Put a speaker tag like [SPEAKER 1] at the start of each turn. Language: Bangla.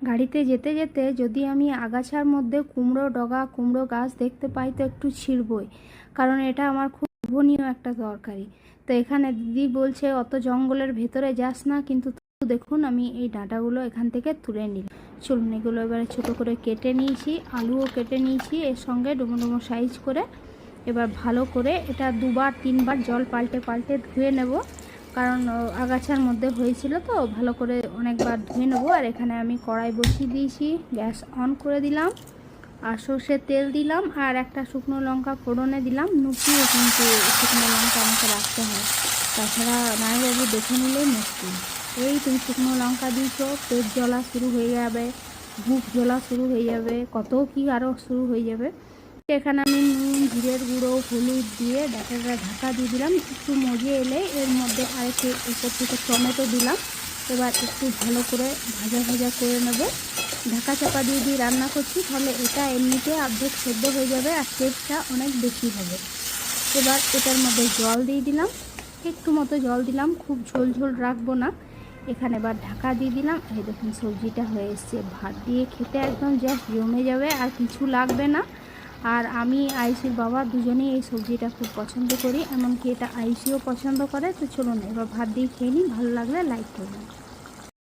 [SPEAKER 1] গাড়িতে যেতে যেতে যদি আমি আগাছার মধ্যে কুমড়ো ডগা, কুমড়ো গাছ দেখতে পাই তো একটু ছিঁড়বই, কারণ এটা আমার খুব লোভনীয় একটা তরকারি। তো এখানে দিদি বলছে অত জঙ্গলের ভেতরে যাস না, কিন্তু দেখুন আমি এই ডাঁটাগুলো এখান থেকে তুলে নিলাম। চলুন এগুলো এবারে ছোটো করে কেটে নিয়েছি, আলুও কেটে নিয়েছি এর সঙ্গে ডুমো ডুমো সাইজ করে। এবার ভালো করে এটা 2-3 বার জল পাল্টে পাল্টে ধুয়ে নেব, কারণ আগাছার মধ্যে হয়েছিল তো ভালো করে অনেকবার ধুয়ে নেবো। আর এখানে আমি কড়াই বসিয়ে দিয়েছি, গ্যাস অন করে দিলাম, আর সর্ষের তেল দিলাম, আর একটা শুকনো লঙ্কা ফোড়নে দিলাম। নুকিয়ে কিন্তু শুকনো লঙ্কা আমাকে রাখতে হয়, তাছাড়া নায়কবাবু দেখে নিলেই মুশকিল। এই তুমি শুকনো লঙ্কা দিয়েছো, পেট জ্বলা শুরু হয়ে যাবে, বুক জ্বলা শুরু হয়ে যাবে, কত কি আরও শুরু হয়ে যাবে। এখানে আমি নুন, জিরের গুঁড়ো, হলুদ দিয়ে ডাঁটাটা ঢাকা দিয়ে দিলাম। একটু মজে এলে এর মধ্যে আরেকটু উপর থেকে টমেটো দিলাম। এবার একটু ভালো করে ভাজা ভাজা করে নেব। ঢাকা চাপা দিয়ে দিয়ে রান্না করছি, তাহলে এটা এমনিতে অর্ধেক সেদ্ধ হয়ে যাবে আর টেস্টটা অনেক বেশি হবে। এবার এটার মধ্যে জল দিয়ে দিলাম, একটু মতো জল দিলাম, খুব ঝোল ঝোল রাখবো না। এখানে এবার ঢাকা দিয়ে দিলাম। এই দেখুন সবজিটা হয়ে এসছে, ভাত দিয়ে খেতে একদম জাস্ট জমে যাবে, আর কিছু লাগবে না। আর আমি আয়ুষির বাবা দুজনেই এই সবজিটা খুব পছন্দ করি, এমনকি এটা আয়ুষিও পছন্দ করে। তো চলুন এবার ভাত দিয়ে খেয়ে নিই, ভালো লাগলে লাইক করবেন।